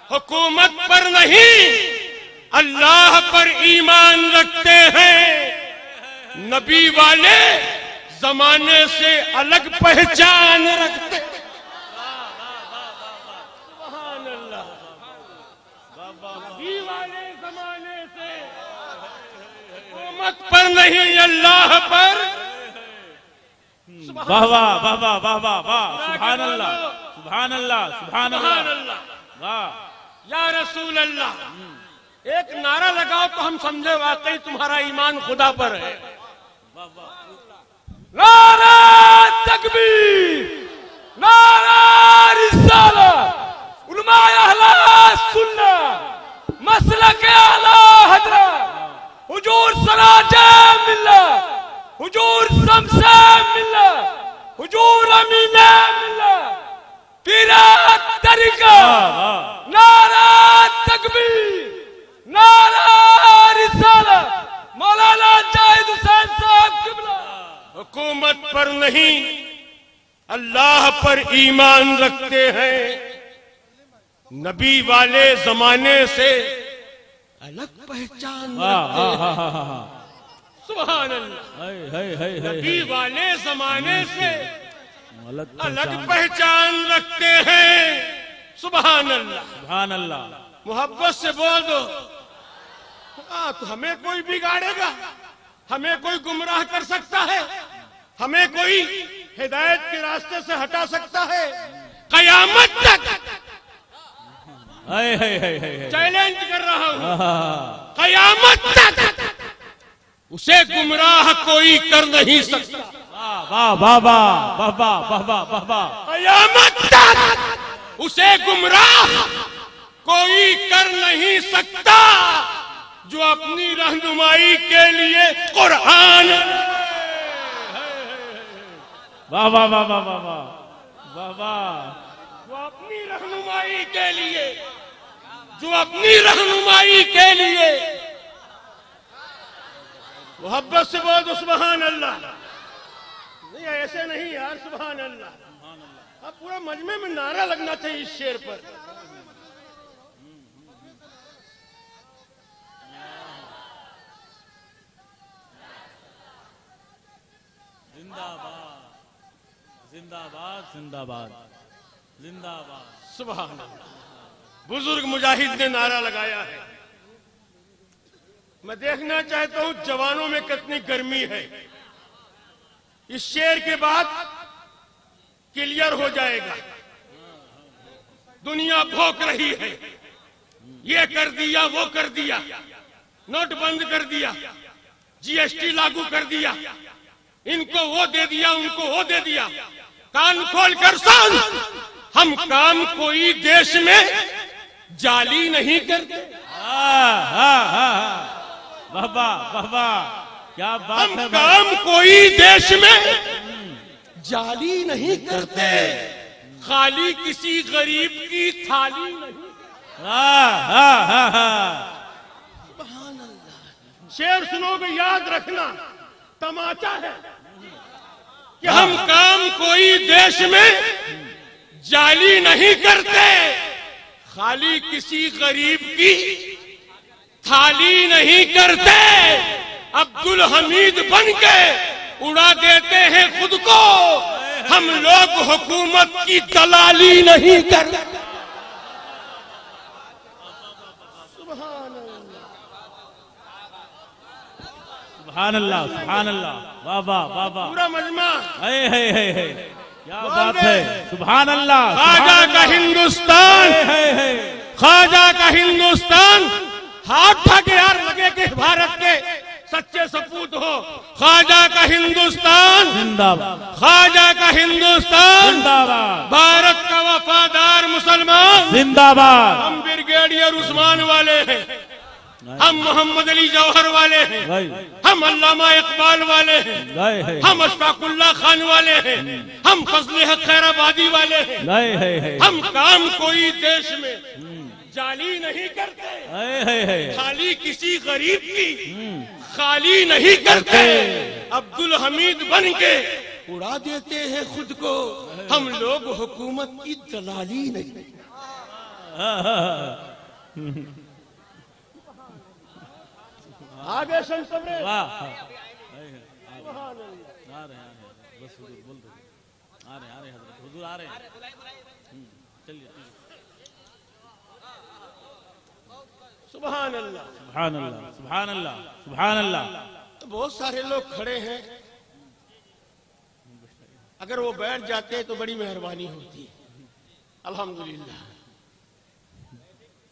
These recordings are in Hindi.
हुकूमत पर नहीं अल्लाह पर ईमान रखते हैं। नबी वाले जमाने से अलग पहचान रखते। सुभान अल्लाह। नबी वाले जमाने से हुकूमत पर नहीं अल्लाह पर। वाह वाह वाह वाह वाह वाह वाह, सुभान अल्लाह सुभान अल्लाह सुभान अल्लाह, वाह या रसूल अल्लाह। एक नारा लगाओ तो हम समझे वाकई तुम्हारा ईमान खुदा पर है। नारा तकबीर, नारा रिसालत, उलमाए अहले सुन्नत, मसलक आला हजरत, हुजूर सराजे मिल्लत, हुजूर शमसे मिल्लत, हुजूर अमीने मिल्लत, पीरा तरीका। नारा तकबीर, नारा रिसालत, मौलाना जाहिद हुसैन साहब किबला। हुकूमत पर नहीं अल्लाह पर ईमान रखते हैं। नबी वाले जमाने से अलग पहचान रखते हैं। सुभान अल्लाह। नबी वाले जमाने से अलग पहचान रखते हैं। सुभान अल्लाह सुभान अल्लाह। मोहब्बत से बोल दो। तो हमें कोई बिगाड़ेगा, हमें कोई गुमराह कर सकता है, हमें कोई हिदायत के रास्ते से हटा सकता है? कयामत तक चैलेंज कर रहा हूं, कयामत तक उसे गुमराह कोई कर नहीं सकता। वाह वाह वाह वाह वाह वाह वाह वाह वाह। कयामत तक उसे गुमराह कोई कर नहीं सकता जो अपनी रहनुमाई के लिए कुरान। वाह वाह वाह वाह वाह वाह वाह। जो अपनी रहनुमाई के लिए, जो अपनी रहनुमाई के लिए मोहब्बत से बोल दो सुभान अल्लाह। नहीं ऐसे नहीं यार, सुभान अल्लाह। अब पूरा मजमे में नारा लगना चाहिए इस शेर पर। जिंदाबाद जिंदाबाद जिंदाबाद। सुभान अल्लाह। बुजुर्ग मुजाहिद ने नारा लगाया है। मैं देखना चाहता हूं जवानों में कितनी गर्मी है। इस शेर के बाद क्लियर हो जाएगा। दुनिया भौंक रही है, ये कर दिया वो कर दिया, नोट बंद कर दिया, जीएसटी लागू कर दिया, इनको वो दे दिया उनको वो दे दिया। कान खोल कर सुन, हम काम कोई देश में जाली नहीं करते। बाबा बाबा क्या बात हम है। काम कोई देश में जाली नहीं करते, खाली किसी गरीब की थाली नहीं। सुभान अल्लाह। शेर सुनोगे याद रखना, तमाचा है कि हम काम कोई देश में जाली नहीं करते, खाली किसी गरीब की थाली नहीं करते। अब्दुल हमीद बन के उड़ा देते हैं खुद को, हम लोग हुकूमत की दलाली नहीं करते। सुभान अल्लाह सुभान अल्लाह। वाह वाह वाह वाह। पूरा मजमा है क्या बात है। सुभान अल्लाह। ख्वाजा का हिंदुस्तान, ख्वाजा का हिंदुस्तान। हाथ उठा के यार लगे कि भारत के सच्चे सपूत हो। ख्वाजा का हिंदुस्तान जिंदाबाद, ख्वाजा का हिंदुस्तान जिंदाबाद, भारत का वफादार मुसलमान जिंदाबाद। हम ब्रिगेडियर उस्मान वाले हैं, हम मोहम्मद अली जौहर वाले हैं, हम अल्लामा इकबाल वाले हैं, हम अशफाकुल्लाह खान वाले हैं, हम फजल हक खैराबादी वाले हैं। हम काम कोई देश में जाली नहीं करते, खाली किसी गरीब की खाली नहीं करते। अब्दुल हमीद बन के उड़ा देते हैं खुद को, हम लोग हुकूमत की दलाली नहीं। आगे संत सबरे वाह सुभान अल्लाह। आ रहे हैं बस हुजूर बोल दो आ रहे हजरत हुजूर आ रहे हैं चलिए सुभान अल्लाह सुभान अल्लाह सुभान अल्लाह सुभान अल्लाह। बहुत सारे लोग खड़े हैं, अगर वो बैठ जाते तो बड़ी मेहरबानी होती। अल्हम्दुलिल्लाह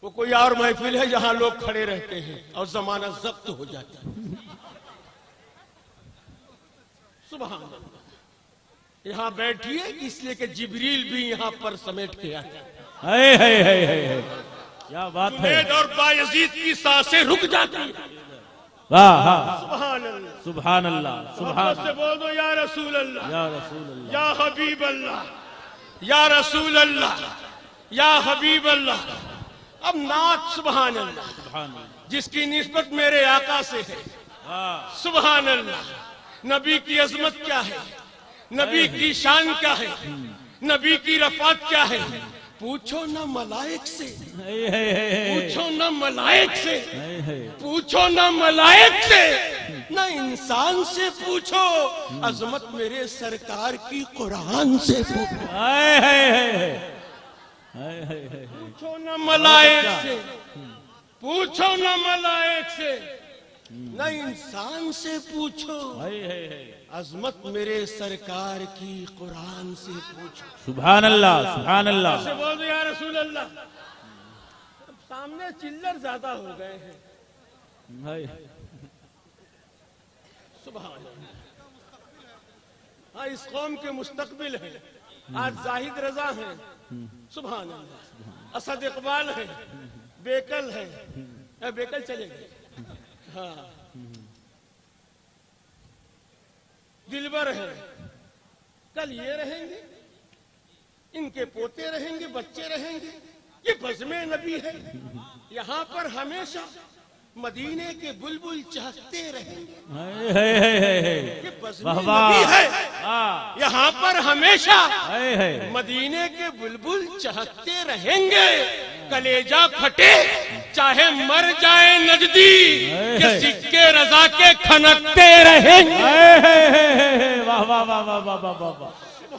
वो कोई और महफिल है जहां लोग खड़े रहते हैं और जमाना जब्त हो जाता है। सुभान अल्लाह। यहाँ बैठिए इसलिए कि जिब्रील भी यहाँ पर समेट के आते हैं। है क्या बात है। जुनैद और बायजीद की सांसें रुक जाती हैं। वाह सुभान अल्लाह सुभान अल्लाह सुभान से बोल दो या रसूल अल्लाह, या रसूल अल्लाह, या हबीब अल्लाह, या रसूल अल्लाह, या हबीब अल्लाह। अब नात सुभान अल्लाह सुभान अल्लाह। जिसकी निस्बत मेरे आका से है। वाह सुभान अल्लाह। नबी की अजमत क्या है, नबी की शान क्या है, नबी की रफात क्या है, पूछो न मलाइक से, पूछो न मलाइक से, पूछो न मलाइक से, न इंसान से पूछो, अजमत मेरे सरकार की कुरान से पूछो। पूछो न मलाइक से, पूछो न मलाइक से, न इंसान से पूछो, अजमत मेरे सरकार की कुरान से पूछो। सुभान अल्लाह सुभान अल्लाह। से बोल दो या रसूल अल्लाह। अब सामने चिल्लर ज्यादा हो गए हैं। सुभान अल्लाह। हाँ इस कौम के मुस्तकबिल हैं। आज जाहिद रजा हैं। सुभान अल्लाह। असद इकबाल है, बेकल है, बेकल चले गए। हाँ दिलबर है, कल ये रहेंगे, इनके पोते रहेंगे, बच्चे रहेंगे। ये बज़्मे नबी है। यहाँ पर हमेशा मदीने के बुलबुल चहकते रहेंगे। ये बज़्मे नबी है। यहाँ पर हमेशा मदीने के बुलबुल चहकते रहेंगे। कलेजा फटे चाहे मर जाए नजदी, ये सिक्के रजा के खनकते रहेंगे। वाह वाह वाह वाह वाह वाह वाह।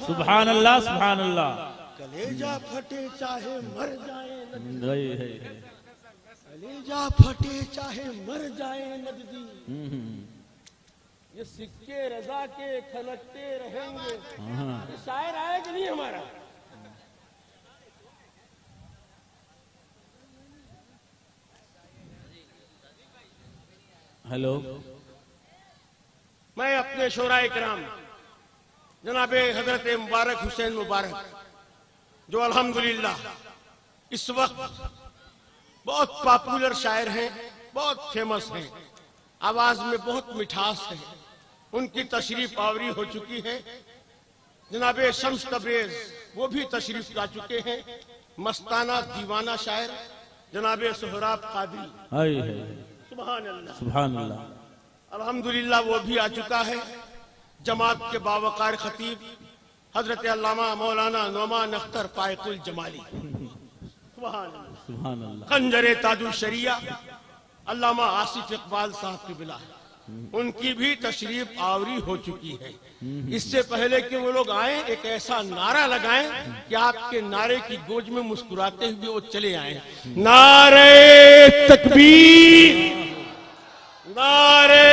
सुभान अल्लाह सुभान अल्लाह। कलेजा फटे चाहे मर जाए नजदी, है कलेजा फटे चाहे मर जाए नजदी, ये सिक्के रजा के खनकते रहेंगे। ये शायर आया कि नहीं हमारा? हेलो। मैं अपने शोराए किराम जनाबे हजरत मुबारक हुसैन मुबारक, जो अल्हम्दुलिल्लाह इस वक्त बहुत पॉपुलर शायर हैं, बहुत फेमस हैं, आवाज में बहुत मिठास है, उनकी तशरीफ आवरी हो चुकी है। जनाबे शम्स तबरेज वो भी तशरीफ ला चुके हैं। मस्ताना दीवाना शायर जनाबे सोहराब कादरी, सुभान अल्लाह सुभान अल्लाह। अल्हम्दुलिल्लाह वो भी आ चुका है। जमात के बावकार खतीब हजरत अल्लामा मौलाना नौमान अख्तर फायकुल जमाली, सुभान अल्लाह सुभान अल्लाह। खंजरे ताजु शरिया अल्लामा आसिफ इकबाल साहब की बिला, उनकी भी तशरीफ आवरी हो चुकी है। इससे पहले कि वो लोग आए, एक ऐसा नारा लगाएं कि आपके नारे की गोज में मुस्कुराते हुए वो चले आए। नारे तकबीर, नारे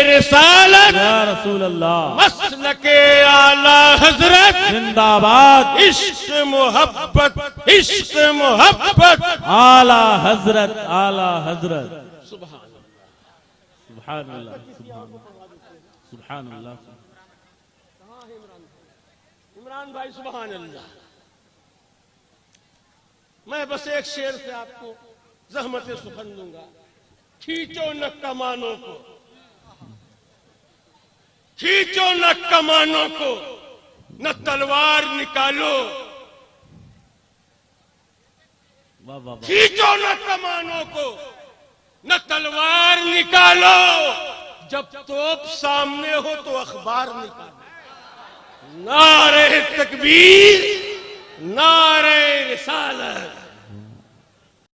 रिसालत, या रसूल अल्लाह, मसलके आला हजरत जिंदाबाद, इश्क मोहब्बत, इश्क मोहब्बत, आला हजरत, आला हजरत। सुभान सुभान अल्लाह सुभान अल्लाह। इमरान भाई सुभान अल्लाह। मैं बस एक शेर से आपको जहमत सुखन दूंगा। खींचो न कमानों को, खींचो न कमानों को, न तलवार निकालो, वाह वाह वाह। खींचो न कमानों को, न तलवार निकालो, जब तोप सामने हो तो अखबार निकालो। नारे तकबीर, नारे रिसालत।